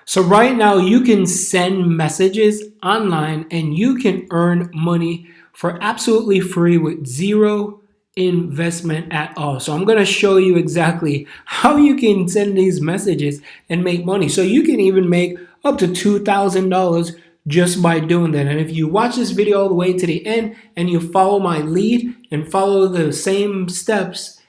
So right now you can send messages online and you can earn money for absolutely free with zero investment at all. So I'm going to show you exactly how you can send these messages and make money. So you can even make up to $2,000 just by doing that. And if you watch this video all the way to the end and you follow my lead and follow the same steps,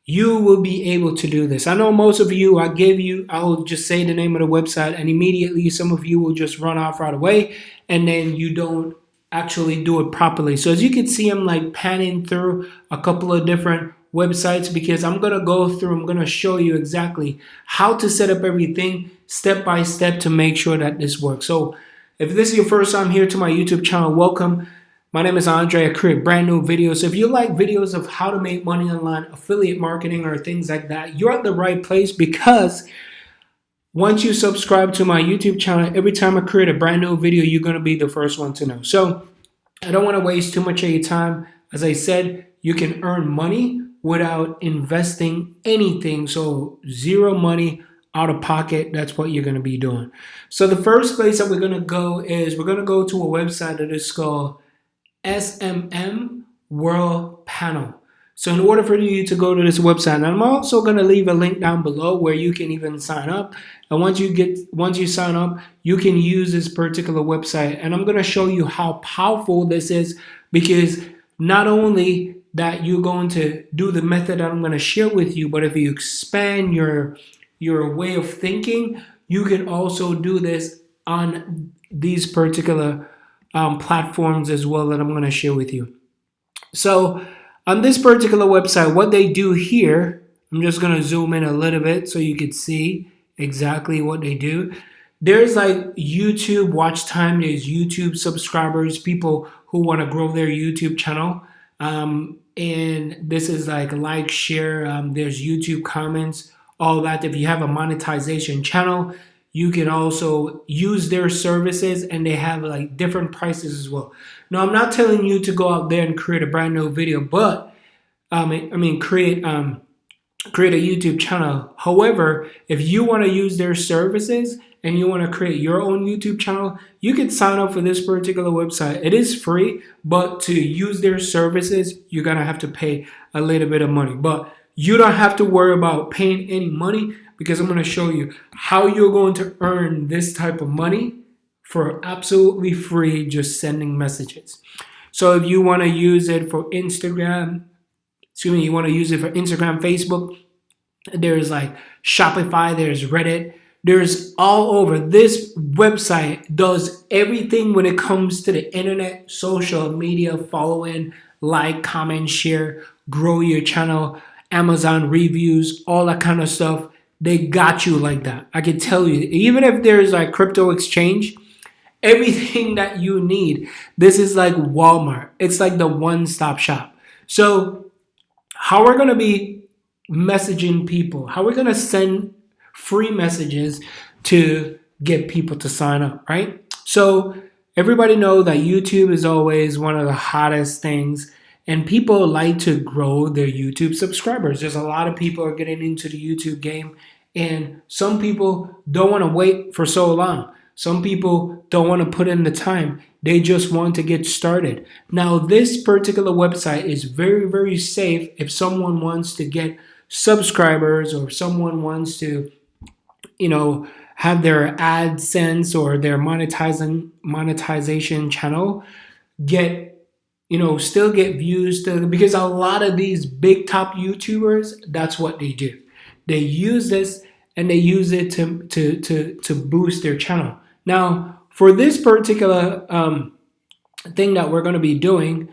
you will be able to do this. I know most of you, I'll just say the name of the website and immediately some of you will just run off right away and then you don't actually do it properly. So as you can see, I'm like panning through a couple of different websites because I'm going to show you exactly how to set up everything step by step to make sure that this works. So if this is your first time here to my YouTube channel, welcome. My name is Andre. I create brand new videos. So if you like videos of how to make money online, affiliate marketing, or things like that, you're at the right place because once you subscribe to my YouTube channel, every time I create a brand new video, you're going to be the first one to know. So I don't want to waste too much of your time. As I said, you can earn money without investing anything. So zero money out of pocket. That's what you're going to be doing. So the first place that we're going to go is we're going to go to a website that is called SMM World Panel. So in order for you to go to this website, and I'm also going to leave a link down below where you can even sign up. And once you sign up, you can use this particular website. And I'm going to show you how powerful this is because not only that you're going to do the method that I'm going to share with you, but if you expand your way of thinking, you can also do this on these particular platforms as well that I'm going to share with you. So on this particular website, what they do here, I'm just going to zoom in a little bit so you can see exactly what they do. There's like YouTube watch time, there's YouTube subscribers, people who want to grow their YouTube channel. And this is like share, there's YouTube comments, all that. If you have a monetization channel, you can also use their services and they have like different prices as well. Now, I'm not telling you to go out there and create a brand new video, but create a YouTube channel. However, if you want to use their services and you want to create your own YouTube channel, you can sign up for this particular website. It is free, but to use their services, you're going to have to pay a little bit of money. But you don't have to worry about paying any money because I'm going to show you how you're going to earn this type of money for absolutely free just sending messages. So if you want to use it for Instagram, Facebook, there's like Shopify, there's Reddit, there's all over. This website does everything when it comes to the internet, social media, following, like, comment, share, grow your channel, Amazon reviews, all that kind of stuff. They got you like that. I can tell you, even if there's like crypto exchange, everything that you need, this is like Walmart. It's like the one-stop shop. So how we're going to be messaging people, how we're going to send free messages to get people to sign up, right? So everybody know that YouTube is always one of the hottest things and people like to grow their YouTube subscribers. There's a lot of people are getting into the YouTube game and some people don't want to wait for so long. Some people don't want to put in the time. They just want to get started. Now, this particular website is very, very safe if someone wants to get subscribers or someone wants to, have their AdSense or their monetization channel still get views because a lot of these big top YouTubers, that's what they do. They use this and they use it to boost their channel. Now, for this particular thing that we're going to be doing,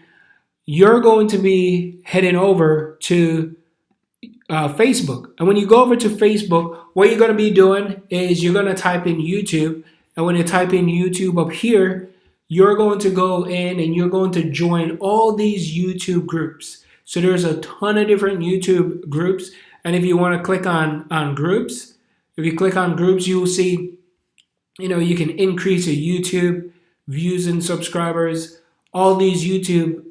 you're going to be heading over to Facebook. And when you go over to Facebook, what you're going to be doing is you're going to type in YouTube. And when you type in YouTube up here, you're going to go in and you're going to join all these YouTube groups. So there's a ton of different YouTube groups. And if you want to click on groups, if you click on groups, you will see, you can increase your YouTube views and subscribers. All these YouTube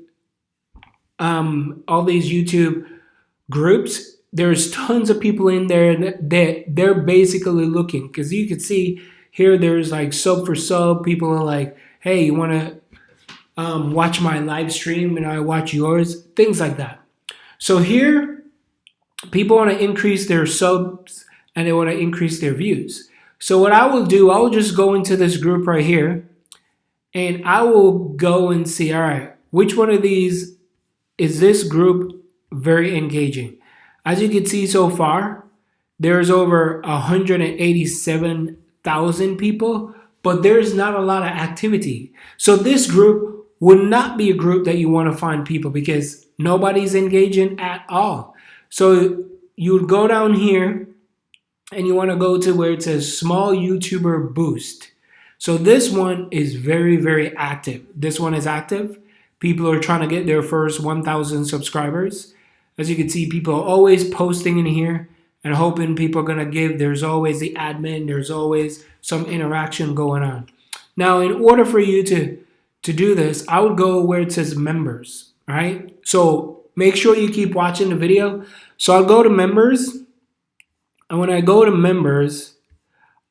groups, there's tons of people in there that they're basically looking, because you can see Here, there's like sub for sub. People are like, hey, you want to watch my live stream and I watch yours? Things like that. So here, people want to increase their subs and they want to increase their views. So what I will do, I will just go into this group right here and I will go and see, all right, which one of these is this group very engaging? As you can see so far, there's over 187,000 people, but there's not a lot of activity. So this group would not be a group that you want to find people because nobody's engaging at all. So you would go down here and you want to go to where it says small YouTuber boost. So this one is very, very active. This one is active. People are trying to get their first 1,000 subscribers. As you can see, people are always posting in here and hoping people are going to give. There's always the admin. There's always some interaction going on. Now, in order for you to do this, I would go where it says members, all right? So make sure you keep watching the video. So I'll go to members. And when I go to members,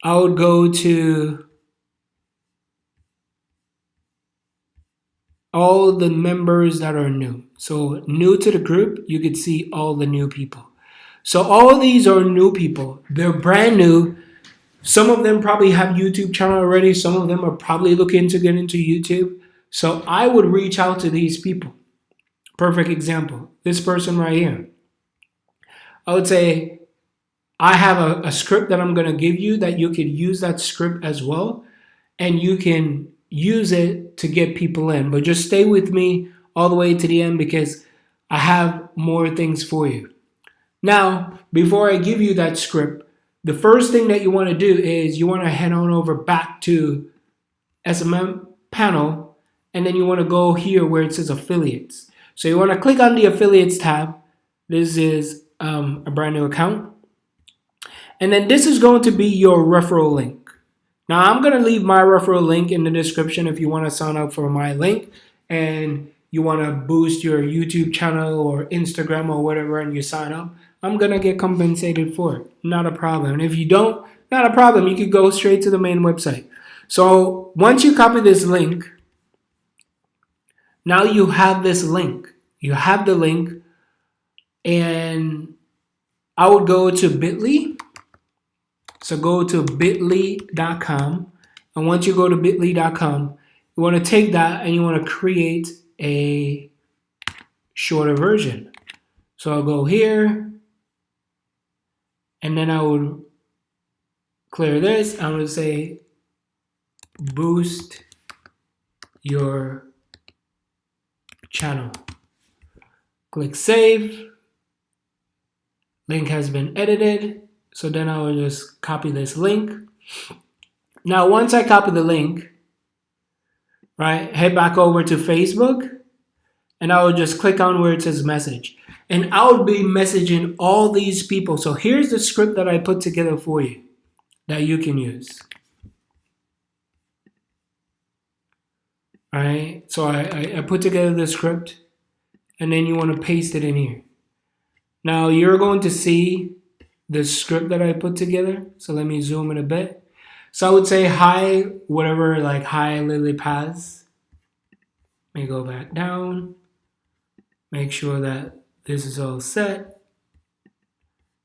I would go to all the members that are new. So new to the group, you could see all the new people. So all of these are new people. They're brand new. Some of them probably have YouTube channel already. Some of them are probably looking to get into YouTube. So I would reach out to these people. Perfect example. This person right here. I would say, I have a script that I'm going to give you that you could use that script as well. And you can use it to get people in. But just stay with me all the way to the end because I have more things for you. Now, before I give you that script, the first thing that you want to do is you want to head on over back to SMM panel, and then you want to go here where it says affiliates. So you want to click on the affiliates tab. This is a brand new account. And then this is going to be your referral link. Now, I'm going to leave my referral link in the description if you want to sign up for my link and you want to boost your YouTube channel or Instagram or whatever and you sign up. I'm going to get compensated for it. Not a problem. And if you don't, not a problem. You could go straight to the main website. So once you copy this link, now you have this link. You have the link and I would go to bit.ly. So go to bit.ly.com. And once you go to bit.ly.com, you want to take that and you want to create a shorter version. So I'll go here and then I would clear this. I'm going to say boost your channel. Click save. Link has been edited. So then I will just copy this link. Now, once I copy the link, right, head back over to Facebook and I will just click on where it says message. And I will be messaging all these people. So here's the script that I put together for you that you can use. All right, so I put together the script and then you want to paste it in here. Now, you're going to see the script that I put together. So let me zoom in a bit. So I would say hi, whatever, like hi Lily Paz. Let me go back down. Make sure that this is all set.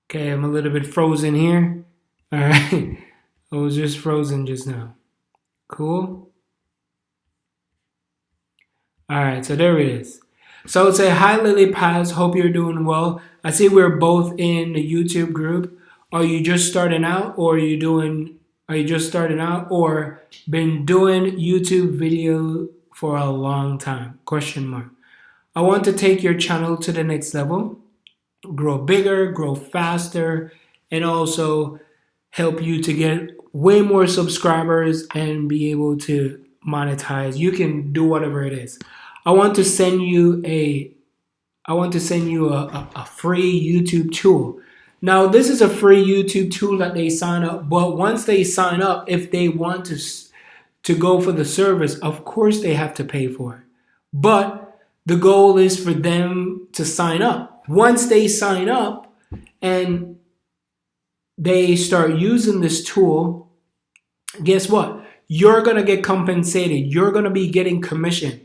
Okay, I'm a little bit frozen here. All right, I was just frozen just now. Cool. All right, so there it is. So I would say, hi Lily Paz, hope you're doing well. I see we're both in the YouTube group. Are you just starting out or are you just starting out or been doing YouTube video for a long time? Question mark. I want to take your channel to the next level, grow bigger, grow faster, and also help you to get way more subscribers and be able to monetize. You can do whatever it is. I want to send you a free YouTube tool. Now, this is a free YouTube tool that they sign up, but once they sign up, if they want to go for the service, of course they have to pay for it. But the goal is for them to sign up. Once they sign up and they start using this tool guess what? You're going to get compensated. You're going to be getting commission.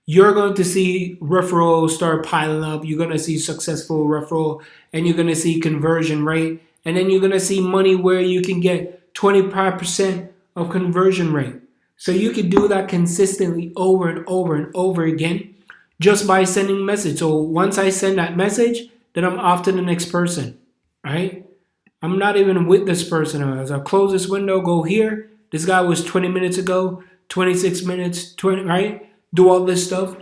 You're going to see referrals start piling up. You're going to see successful referral, and you're going to see conversion rate. And then you're going to see money where you can get 25% of conversion rate. So you can do that consistently over and over and over again just by sending message. So once I send that message, then I'm off to the next person, right? I'm not even with this person. As I close this window, go here. This guy was 20 minutes ago, 26 minutes, 20, right? Do all this stuff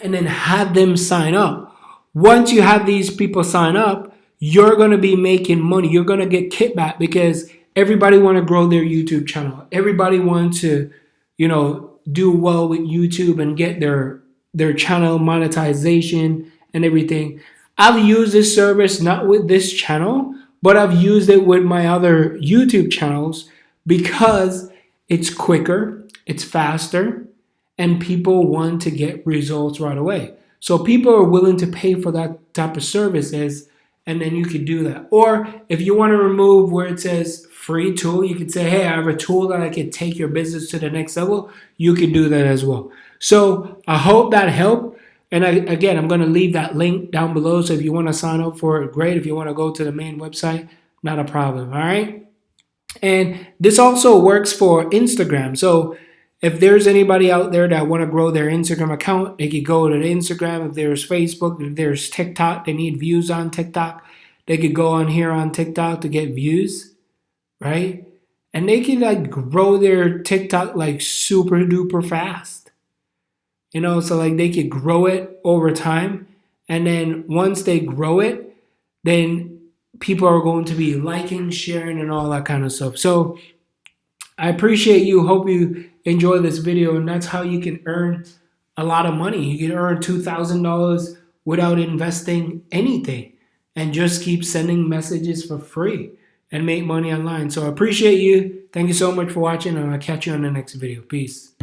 and then have them sign up. Once you have these people sign up, you're going to be making money. You're going to get kickback because everybody want to grow their YouTube channel. Everybody wants to, do well with YouTube and get their channel monetization and everything. I've used this service not with this channel, but I've used it with my other YouTube channels because it's quicker, it's faster, and people want to get results right away. So people are willing to pay for that type of services, and then you could do that. Or if you want to remove where it says free tool, you could say, hey, I have a tool that I can take your business to the next level. You can do that as well. So I hope that helped. And again, I'm going to leave that link down below. So if you want to sign up for it, great. If you want to go to the main website, not a problem. All right. And this also works for Instagram. So if there's anybody out there that want to grow their Instagram account, they could go to the Instagram. If there's Facebook, if there's TikTok, they need views on TikTok. They could go on here on TikTok to get views, right? And they can like grow their TikTok like super duper fast. So like they could grow it over time. And then once they grow it, then people are going to be liking, sharing, and all that kind of stuff. So I appreciate you. Hope you enjoy this video. And that's how you can earn a lot of money. You can earn $2,000 without investing anything and just keep sending messages for free and make money online. So I appreciate you. Thank you so much for watching, and I'll catch you on the next video. Peace.